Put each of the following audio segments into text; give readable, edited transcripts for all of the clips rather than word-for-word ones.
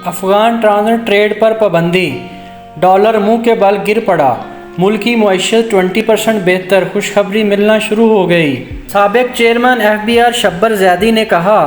Afghan transit trade پر پابندی، dollar منہ کے بل گر پڑا، ملکی معیشت 20% بہتر، خوشخبری ملنا شروع ہو گئی۔ سابق چیئرمین FBR شبر زیدی نے کہا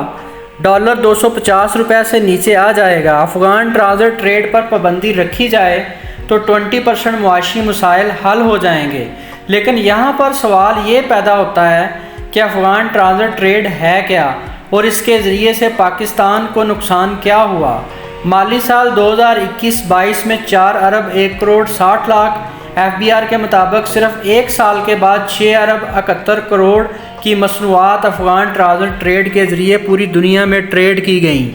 ڈالر 250 روپے سے نیچے آ جائے گا، افغان ٹرانزٹ ٹریڈ پر پابندی رکھی جائے تو 20% معاشی مسائل حل ہو جائیں گے۔ لیکن یہاں پر سوال یہ پیدا ہوتا ہے کہ افغان ٹرانزٹ ٹریڈ ہے کیا اور اس کے ذریعے سے پاکستان کو نقصان کیا ہوا؟ مالی سال 2021-22 میں 4 ارب 1 کروڑ 60 لاکھ، FBR کے مطابق صرف ایک سال کے بعد 6 ارب 71 کروڑ کی مصنوعات افغان ٹرانزٹ ٹریڈ کے ذریعے پوری دنیا میں ٹریڈ کی گئیں۔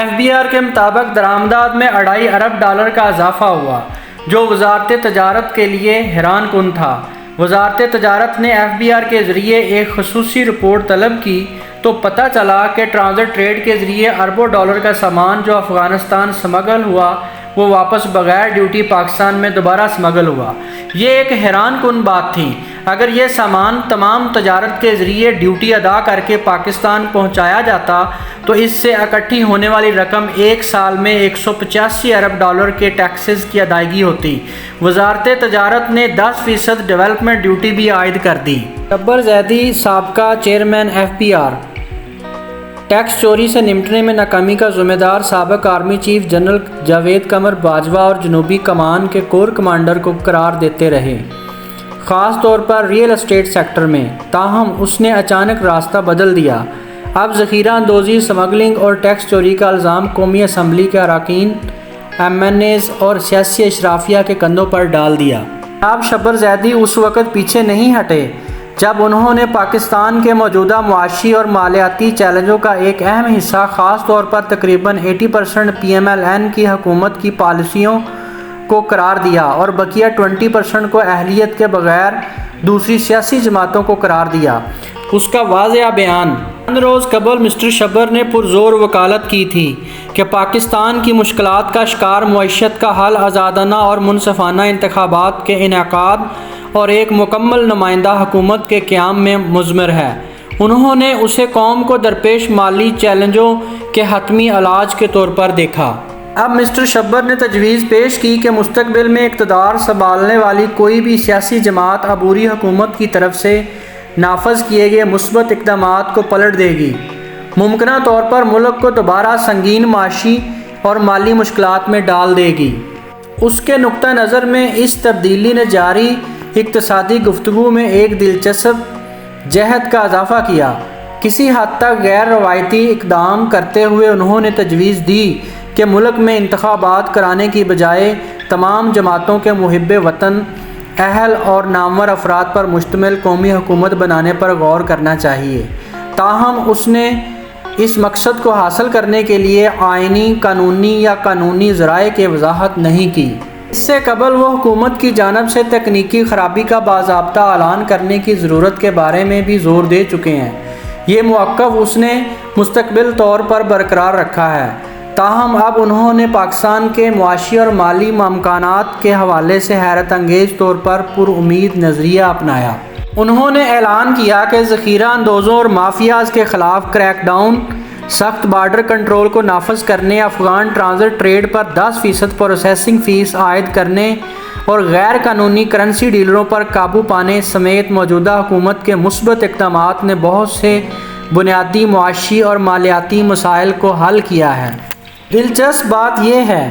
FBR کے مطابق درآمدات میں 2.5 ارب ڈالر کا اضافہ ہوا، جو وزارت تجارت کے لیے حیران کن تھا۔ وزارت تجارت نے FBR کے ذریعے ایک خصوصی رپورٹ طلب کی تو پتہ چلا کہ ٹرانزٹ ٹریڈ کے ذریعے اربوں ڈالر کا سامان جو افغانستان سمگل ہوا وہ واپس بغیر ڈیوٹی پاکستان میں دوبارہ سمگل ہوا۔ یہ ایک حیران کن بات تھی۔ اگر یہ سامان تمام تجارت کے ذریعے ڈیوٹی ادا کر کے پاکستان پہنچایا جاتا تو اس سے اکٹھی ہونے والی رقم ایک سال میں 185 ارب ڈالر کے ٹیکسز کی ادائیگی ہوتی۔ وزارت تجارت نے 10% ڈیولپمنٹ ڈیوٹی بھی عائد کر دی۔ شبر زیدی سابقہ چیئرمین FBR، ٹیکس چوری سے نمٹنے میں ناکامی کا ذمہ دار سابق army chief general Javed Qamar Bajwa اور جنوبی کمان کے کور کمانڈر کو قرار دیتے رہے، خاص طور پر ریئل اسٹیٹ سیکٹر میں۔ تاہم اس نے اچانک راستہ بدل دیا۔ اب ذخیرہ اندوزی، سمگلنگ اور ٹیکس چوری کا الزام قومی اسمبلی کے اراکین، MNAs اور سیاسی اشرافیہ کے کندھوں پر ڈال دیا۔ جناب شبر زیدی اس وقت پیچھے نہیں ہٹے جب انہوں نے پاکستان کے موجودہ معاشی اور مالیاتی چیلنجوں کا ایک اہم حصہ، خاص طور پر تقریباً 80% PMLN کی حکومت کی پالیسیوں کو قرار دیا اور بقیہ 20% کو اہلیت کے بغیر دوسری سیاسی جماعتوں کو قرار دیا۔ اس کا واضح بیان چند روز قبل مسٹر شبر نے پرزور وکالت کی تھی کہ پاکستان کی مشکلات کا شکار معیشت کا حل آزادانہ اور منصفانہ انتخابات کے انعقاد اور ایک مکمل نمائندہ حکومت کے قیام میں مضمر ہے۔ انہوں نے اسے قوم کو درپیش مالی چیلنجوں کے حتمی علاج کے طور پر دیکھا۔ اب مسٹر شبر نے تجویز پیش کی کہ مستقبل میں اقتدار سنبھالنے والی کوئی بھی سیاسی جماعت عبوری حکومت کی طرف سے نافذ کیے گئے مثبت اقدامات کو پلٹ دے گی، ممکنہ طور پر ملک کو دوبارہ سنگین معاشی اور مالی مشکلات میں ڈال دے گی۔ اس کے نقطہ نظر میں اس تبدیلی نے جاری اقتصادی گفتگو میں ایک دلچسپ جہت کا اضافہ کیا۔ کسی حد تک غیر روایتی اقدام کرتے ہوئے انہوں نے تجویز دی کہ ملک میں انتخابات کرانے کی بجائے تمام جماعتوں کے محب وطن، اہل اور نامور افراد پر مشتمل قومی حکومت بنانے پر غور کرنا چاہیے۔ تاہم اس نے اس مقصد کو حاصل کرنے کے لیے آئینی، قانونی یا قانونی ذرائع کی وضاحت نہیں کی۔ اس سے قبل وہ حکومت کی جانب سے تکنیکی خرابی کا باضابطہ اعلان کرنے کی ضرورت کے بارے میں بھی زور دے چکے ہیں۔ یہ موقف اس نے مستقبل طور پر برقرار رکھا ہے۔ تاہم اب انہوں نے پاکستان کے معاشی اور مالی امکانات کے حوالے سے حیرت انگیز طور پر پر امید نظریہ اپنایا۔ انہوں نے اعلان کیا کہ ذخیرہ اندوزوں اور مافیاز کے خلاف کریک ڈاؤن، سخت بارڈر کنٹرول کو نافذ کرنے، افغان ٹرانزٹ ٹریڈ پر 10% پروسیسنگ فیس عائد کرنے اور غیر قانونی کرنسی ڈیلروں پر قابو پانے سمیت موجودہ حکومت کے مثبت اقدامات نے بہت سے بنیادی معاشی اور مالیاتی مسائل کو حل کیا ہے۔ دلچسپ بات یہ ہے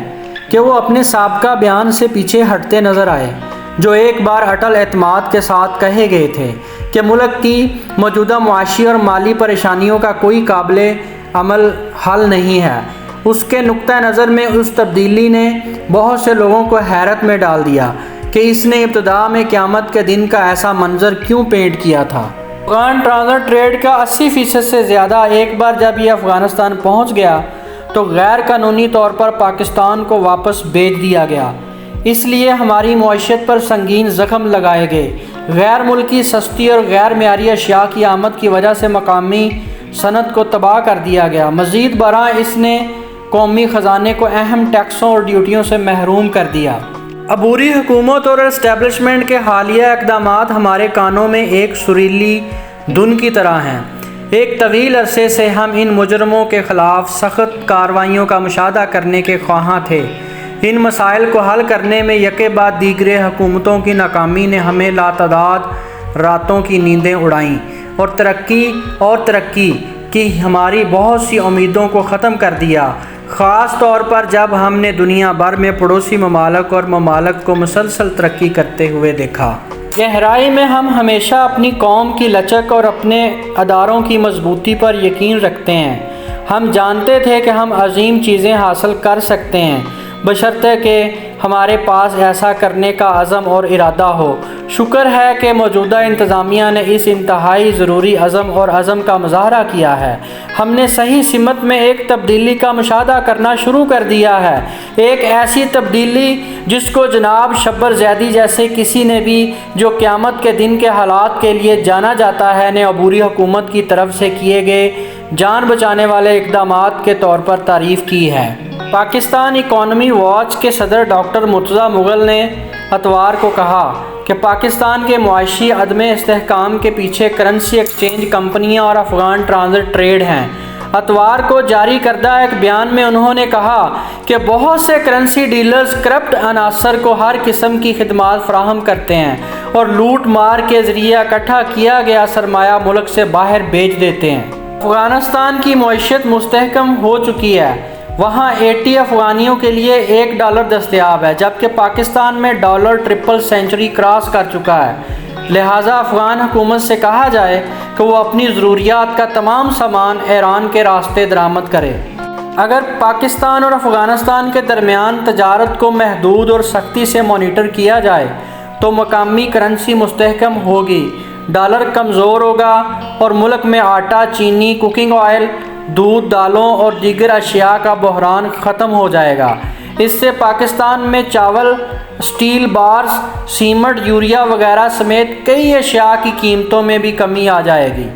کہ وہ اپنے سابقہ بیان سے پیچھے ہٹتے نظر آئے، جو ایک بار اٹل اعتماد کے ساتھ کہے گئے تھے کہ ملک کی موجودہ معاشی اور مالی پریشانیوں کا کوئی قابل عمل حل نہیں ہے۔ اس کے نقطہ نظر میں اس تبدیلی نے بہت سے لوگوں کو حیرت میں ڈال دیا کہ اس نے ابتدا میں قیامت کے دن کا ایسا منظر کیوں پینٹ کیا تھا۔ افغان ٹرانزٹ ٹریڈ کا 80% سے زیادہ ایک بار جب یہ افغانستان پہنچ گیا تو غیر قانونی طور پر پاکستان کو واپس بھیج دیا گیا۔ اس لیے ہماری معیشت پر سنگین زخم لگائے گئے۔ غیر ملکی سستی اور غیر معیاری اشیاء کی آمد کی وجہ سے مقامی صنعت کو تباہ کر دیا گیا۔ مزید برآں اس نے قومی خزانے کو اہم ٹیکسوں اور ڈیوٹیوں سے محروم کر دیا۔ عبوری حکومت اور اسٹیبلشمنٹ کے حالیہ اقدامات ہمارے کانوں میں ایک سریلی دھن کی طرح ہیں۔ ایک طویل عرصے سے ہم ان مجرموں کے خلاف سخت کارروائیوں کا مشاہدہ کرنے کے خواہاں تھے۔ ان مسائل کو حل کرنے میں یکے بعد دیگرے حکومتوں کی ناکامی نے ہمیں لاتعداد راتوں کی نیندیں اڑائیں اور ترقی کی ہماری بہت سی امیدوں کو ختم کر دیا، خاص طور پر جب ہم نے دنیا بھر میں پڑوسی ممالک اور ممالک کو مسلسل ترقی کرتے ہوئے دیکھا۔ گہرائی میں ہم ہمیشہ اپنی قوم کی لچک اور اپنے اداروں کی مضبوطی پر یقین رکھتے ہیں۔ ہم جانتے تھے کہ ہم عظیم چیزیں حاصل کر سکتے ہیں، بشرطے کہ ہمارے پاس ایسا کرنے کا عزم اور ارادہ ہو۔ شکر ہے کہ موجودہ انتظامیہ نے اس انتہائی ضروری عزم کا مظاہرہ کیا ہے۔ ہم نے صحیح سمت میں ایک تبدیلی کا مشاہدہ کرنا شروع کر دیا ہے، ایک ایسی تبدیلی جس کو جناب شبر زیدی جیسے کسی نے بھی جو قیامت کے دن کے حالات کے لیے جانا جاتا ہے نے عبوری حکومت کی طرف سے کیے گئے جان بچانے والے اقدامات کے طور پر تعریف کی ہے۔ پاکستان اکانومی واچ کے صدر ڈاکٹر مرتضیٰ مغل نے اتوار کو کہا کہ پاکستان کے معاشی عدم استحکام کے پیچھے کرنسی ایکسچینج کمپنیاں اور افغان ٹرانزٹ ٹریڈ ہیں۔ اتوار کو جاری کردہ ایک بیان میں انہوں نے کہا کہ بہت سے کرنسی ڈیلرز کرپٹ عناصر کو ہر قسم کی خدمات فراہم کرتے ہیں اور لوٹ مار کے ذریعے اکٹھا کیا گیا سرمایہ ملک سے باہر بیچ دیتے ہیں۔ افغانستان کی معیشت مستحکم ہو چکی ہے، وہاں 80 افغانیوں کے لیے $1 دستیاب ہے، جبکہ پاکستان میں ڈالر ٹرپل سینچری کراس کر چکا ہے۔ لہٰذا افغان حکومت سے کہا جائے کہ وہ اپنی ضروریات کا تمام سامان ایران کے راستے درآمد کرے۔ اگر پاکستان اور افغانستان کے درمیان تجارت کو محدود اور سختی سے مانیٹر کیا جائے تو مقامی کرنسی مستحکم ہوگی، ڈالر کمزور ہوگا اور ملک میں آٹا، چینی، کوکنگ آئل، دودھ، دالوں اور دیگر اشیاء کا بحران ختم ہو جائے گا۔ اس سے پاکستان میں چاول، سٹیل بارز، سیمنٹ، یوریا وغیرہ سمیت کئی اشیاء کی قیمتوں میں بھی کمی آ جائے گی۔